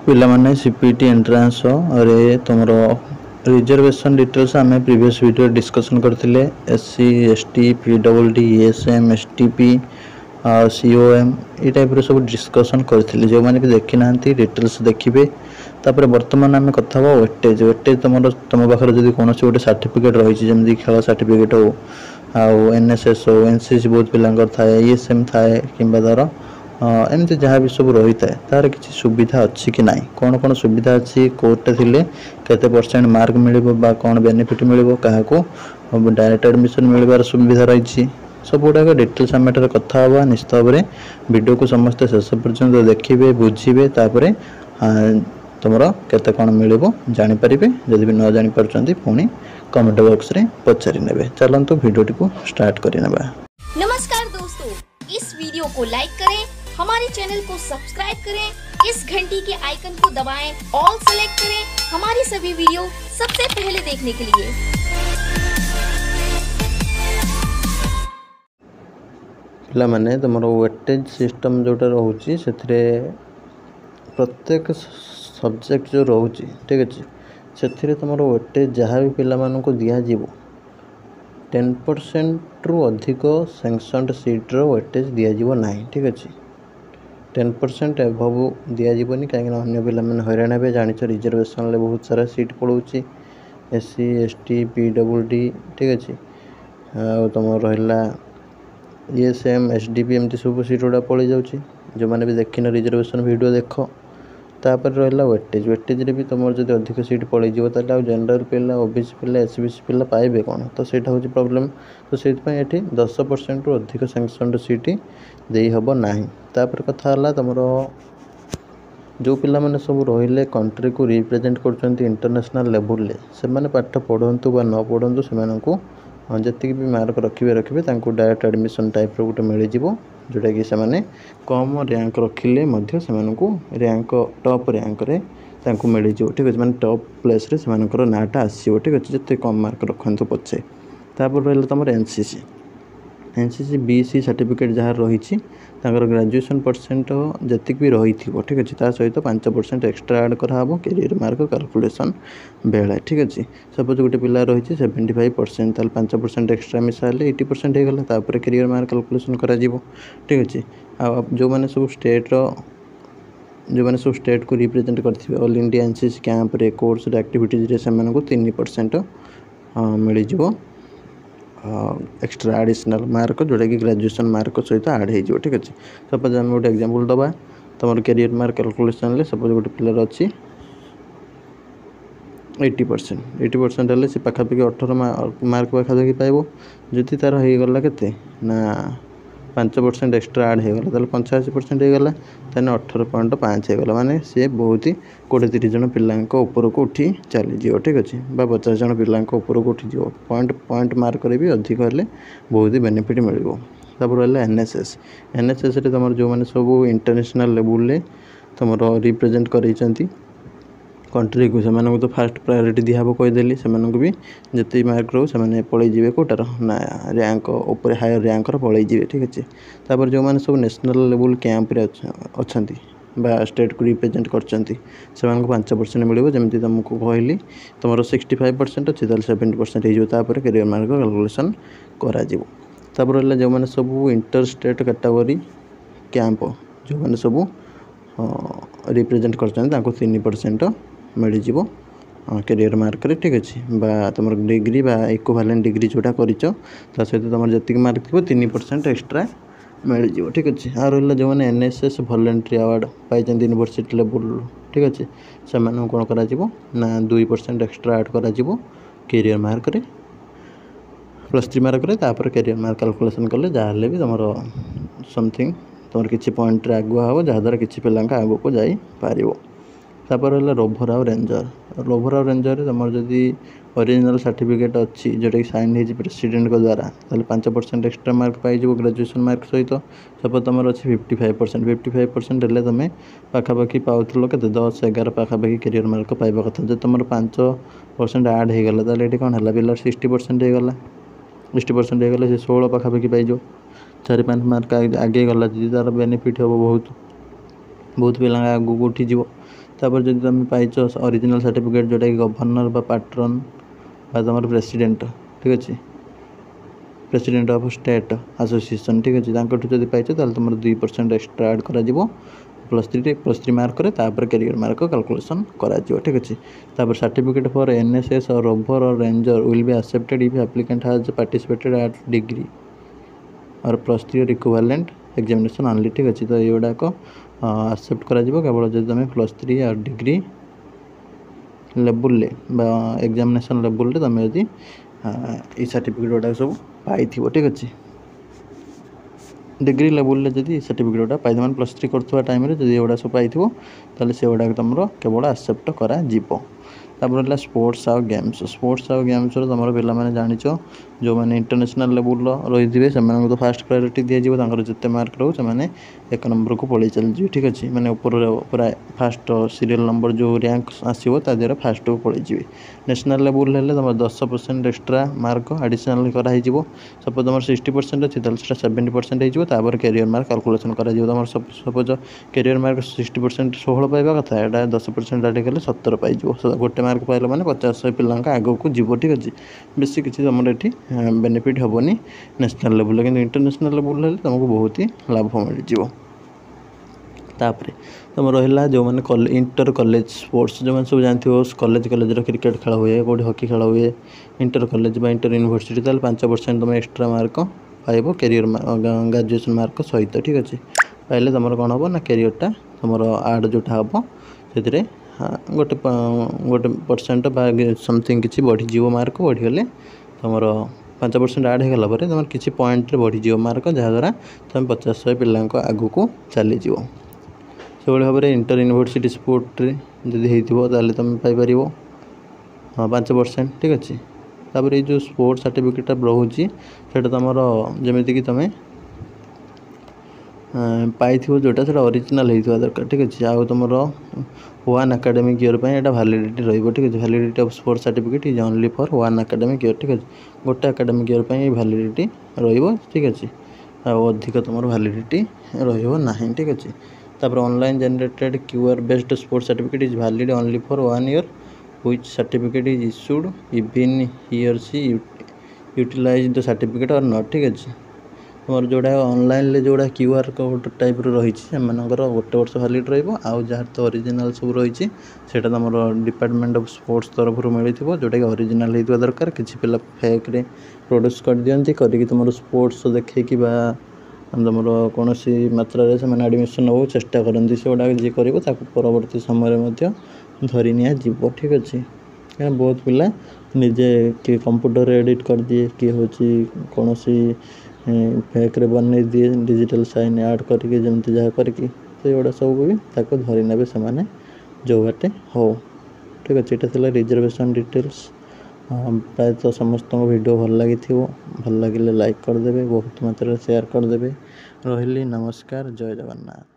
पिलामाने CPT entrance रे तुमर reservation details आम प्रीवियस वीडियो डिस्कशन करते SC ST PWD ASM STP COM ये टाइप सब डिस्कशन करते जो मैंने भी देखी ना डिटेल्स देखिए तापर बर्तमान आम कथा वेटेज वेटेज तुम पाखे जब कौन गोटे सर्टिफिकेट रही जमी खेल सर्टिफिकेट हो आउ एनएसएस हो एनसीसी बहुत पिला थाए ईएसएम थाए कि धर एमती जहाँ भी सब रही है तार किसी सुविधा अच्छी कि ना कौन कौन सुविधा अच्छी कोर्टे थे केते परसेंट मार्क मिल कौन बेनिफिट मिल क्या डायरेक्ट एडमिशन मिलबार सुविधा रही सब गुड़ाक डिटेल्स आम कथा हाँ निश्चित भाव में वीडियो को समस्ते शेष पर्यंत देखिए बुझे तापर तुम केते कौन मिल जानीपारे जदि भी न जापार पुणी कमेंट बॉक्स रे पचारि नेबे। चलंतु वीडियो को स्टार्ट करिनेबा। नमस्कार दोस्तों, इस वीडियो को लाइक करें, हमारे चैनल को सब्सक्राइब करें, इस घंटी के आइकन को दबाएं, ऑल सेलेक्ट करें हमारी सभी वीडियो सबसे पहले देखने के लिए। पिला माने तुमरो वेटेज सिस्टम जोटा रहउची सेथरे प्रत्येक सब्जेक्ट जो रहउची ठीक अछि सेथरे तुमरो वेटेज जहाँ भी पिला मानको दिया जीवो 10% रु अधिक सैंक्शनड सीट्र वेटेज दिज्व ना ठीक अच्छे 10% एभव दिज्वनी कहीं अन्य पे हईराण हे जान रिजर्वेशन बहुत सारा सीट पड़ोची एससी एसटी पीडब्ल्यूडी ठीक अच्छे तुम रहा ईएसएम एसडीपी एमती सब सीट गुड़ा पड़े जाऊँगी जो मैंने भी देखिन रिजर्वेशन वीडियो देख तापर रहा वेटेज वेटेज भी तुम जब अधिक सीट पड़े जनरल पिला ओबीसी पिला एसबीसी पिला पाइबे कौन तो सहीटा हूँ प्रॉब्लम तो से 10% रु अधिक सैंक्शनड सीट दे हम ना तापर कथा है तुम जो पिला माने सब रहिले कंट्री को रिप्रेजेंट कर इंटरनेशनल लेवल से मैंने पाठ पढ़ंतु बा न पढ़ंतु से जी भी मार्क रखिए डायरेक्ट एडमिशन टाइप गोटे मिल जोटा कि से कम रैंक रखिले रैंक टॉप रैंक रे मिल ठीक अच्छे मैंने टॉप प्लेस रे से नाटा आसो ठीक अच्छे जिते कम मार्क रखु पछे तापर रहा तुम एनसीसी बीसी सर्टिफिकेट जहाँ रही ग्रेजुएशन परसेंट जी भी रही ठीक अच्छे ता सहित 5% एक्सट्रा ऐड कराब कैरियर मार्क कैलकुलेशन बेले ठीक अच्छे सपोज गोटे पिला रही 75% 5% एक्सट्रा मिसाइले 80% होगा तापर कैरियर मार्क कैलकुलेशन करा ठीक अच्छे जो मैंने सब स्टेट को रिप्रेजेंट करते ऑल इंडिया एनसीसी कैंप रे कोर्स एक्टिविटीज से 3% मिल एक्सट्रा एडिशनल मार्क जोटा कि ग्रेजुएशन मार्क सहित ऐड हो ठीक अच्छे सपोज आम गोटे एग्जांपल दबा तुम कैरियर मार्क कैलकुलेशन सपोज गोटे पिलार अच्छी 80% हेल्ले से पाखापाखि 18 मार्क पाखापाखि पाइब जदि तार होगला के ना 5% एक्सट्रा ऐड होगा तो 85% होगा तेन 18.5 होगा माने सी बहुत ही 20-30 जन पिला ऊपर को उठी चलीज ठीक अच्छे 50 जन पिला ऊपर को उठी पॉइंट मार्क भी अधिक हेल्ले बहुत ही बेनिफिट मिल रहा एनएसएस एनएसएस तुम जो मैंने सब इंटरनेशनल लेवल तुम रिप्रेजेंट कर कंट्री को से तो फास्ट प्रायोरिटी दिहब कहीदेली से भी जिते मार्क रो से पलैजे कौटार ना रैंक उपर हायर रैंक पलैजे ठीक अच्छे तापर जो मैंने सब नेशनल लेवल कैंप रे अच्छा बा स्टेट को रिप्रेजेंट करछंती से 5% मिल जमी तुमको कहली तुम 65% अच्छे 70% हो कैरियर मार्क कैलकुलेशन कर जो मैंने सब इंटर स्टेट कैटेगरी कैंप जो मैंने सब रिप्रेजेंट कर 3% मिल कैरियर मार्क रे ठीक अच्छे तुम डिग्री इक्विवेलेंट डिग्री जोटा कर सहित तुम जी मार्क थी 3% एक्सट्रा मिल ठीक अच्छे आ रहा जो मैंने एनएसएस वॉलंटरी अवार्ड पाई यूनिवर्सिटी लेवल ठीक अच्छे से कौन कर 2% एक्सट्रा ऐड कर कैरियर मार्क रे +3 मार्क रे तापर कैरियर मार्क कैलकुलेशन कले जहाँ भी तुम समथिंग तुम किसी पॉइंट आगुआ हम जहाँद्वारा किसी पिला आग को जापर तापर है रोभर आउ रेंजर तुम जदि ओरिजिनल सर्टिफिकेट अच्छी जोटा कि साइन हो प्रेसिडेंट द्वारा 5% एक्सट्रा मार्क पाई ग्रेजुएशन मार्क सहित सपोज तुम अच्छी 55% हेल्ले तुम पाखापाखि पाउल के 10-11 पाखापाखि कैरियर मार्क पाइबा कथा जब तुम 5% ऐड होगला ये कौन है पिला 60% होगला 60% होगला से 16 पाखापाखि पाइज 4-5 मार्क आगे गला जी तार बेनिफिट हम बहुत पिला आगू उठीज तापर जदि तुम पाइछ ओरिजिनल सर्टिफिकेट जोटा कि गवर्नर बा पैट्रन बा तुम प्रेसिडेंट ठीक अच्छे प्रेसिडेंट ऑफ स्टेट एसोसिएशन ठीक अच्छे जब पाइछ तुम 2% एक्स्ट्रा ऐड कर +3 मार्क तापर कैरियर मार्क कैलकुलेशन करा ठीक अच्छे तापर सर्टिफिकेट फॉर एनएसएस और रोवर और ranger will be accepted if applicant has participated at degree और +3 और इक्विवेलेंट एग्जामिनेशन ओनली ठीक अच्छे तो ये गुड़ाक एक्सेप्ट करा केवल जब तुम +3 और डिग्री लेवल एग्जामिनेशन लेवल तुम यदि ये सर्टिफिकेट गुड़ा सब पाई ठीक अच्छे डिग्री लेवल जब सर्टिफिकेट गुड़ा पाई +3 कर टाइम जब ये गुड़ा सब पाई से गुड़ा तुम केवल एक्सेप्ट करा तापर रहा स्पोर्ट्स आउ गेम्स तुम पे जान जो मैंने इंटरनेशनल लेवल रही थे से तो फास्ट प्रायोरिटी दिज्व जिते मार्क रो से एक नंबर को पलि चलि ठीक अच्छे मैंने ऊपर पूरा फास्ट सीरियल नंबर जो रैंक आसो तार फास्ट को पलि नेशनल लेवल है तुम 10% एक्स्ट्रा मार्क एडिशनल कराई सपोज तुम 60% अच्छी 70% होपर कैरियर मार्क कैलकुलेसन कर तुम सपोज कैरियर मार्क 60% 16 पाइबा कथा यहाँ 10% आड कले 17 पाई गोटे मार्क पाइल मैंने 50 पिला आग को जीव ठीक अच्छे बेसी किसी तुम ये बेनिफिट हेनी नेशनल लेवल कि इंटरनेशनल लेवल तुमको बहुत ही लाभ मिल तापर तुम रहा जो मैंने इंटर कॉलेज स्पोर्ट्स जो मैंने सब जानते हो कॉलेज क्रिकेट खेल हुए कौट हॉकी खेल हुए इंटर कॉलेज इंटर यूनिवर्सिटी 5% तुम एक्स्ट्रा मार्क पाइब कैरियर ग्रेजुएशन मार्क सहित ठीक अच्छे पाइले तुम कौन हम ना कैरियरटा तुम आड जोटा हम से गोटे % समथिंग किसी बढ़ीज मार्क बढ़ीगले तुम 5% आड होगा तुम किसी पॉइंट बढ़ीज मार्क जहाँद्वारा तुम 50 पिला आग को चलीज से भाव में इंटर यूनिवर्सिटी स्पोर्ट जब होता तुम पाइपर हाँ 5% ठीक अच्छे तापर ये जो स्पोर्ट्स सर्टिफिकेट रोचे से तुम जमीक तुम पाई जोटा से ओरिजिनल होता दरकार ठीक अच्छे आउ तुम 1 एकेडमिक ईयर पर यहाँ वैलिडिटी रही ठीक अच्छे validity of sports certificate is only for 1 academic year ठीक अच्छे गोटे एकेडमिक ईयर पर वैलिडिटी ठीक अच्छे अधिक तुम वैलिडिटी रहा ठीक अच्छे तापर online generated QR based sports certificate is valid only for 1 year which certificate is issued even he or she utilize the certificate or not ठीक अच्छे तुम जोड़ा ऑनलाइन जोड़ा क्यूआर कोड टाइप रही से गोटे वर्ष वैलिड रहा जहाँ तो ओरिजिनल सब रही तुम डिपार्टमेंट ऑफ स्पोर्ट्स तरफ मिली जोटा कि ओरिजिनल होता दरकार किसी पिला फेक रे प्रोड्यूस कर दिखती करके तुम स्पोर्ट्स देखे तुम कौन मात्रा से एडमिशन हो चेष्टा करती से गुड़ा जी कर परवर्ती समय धरी निया जीव ठीक अच्छे क्या बहुत पिला निजे किए कंप्यूटर एडिट कर दिए किए हूँ कौन फेक रे बन दिए डिजिटल साइन ऐड करके जमती जहाँ करके तो ये सब भी धरी ने से जो बाटे हो ठीक अच्छे यहाँ रिजर्वेशन डिटेल्स प्रायतः समस्त वीडियो भल लगी भल लगे लाइक करदे बहुत मात्रा शेयर करदे रही नमस्कार जय जगन्नाथ।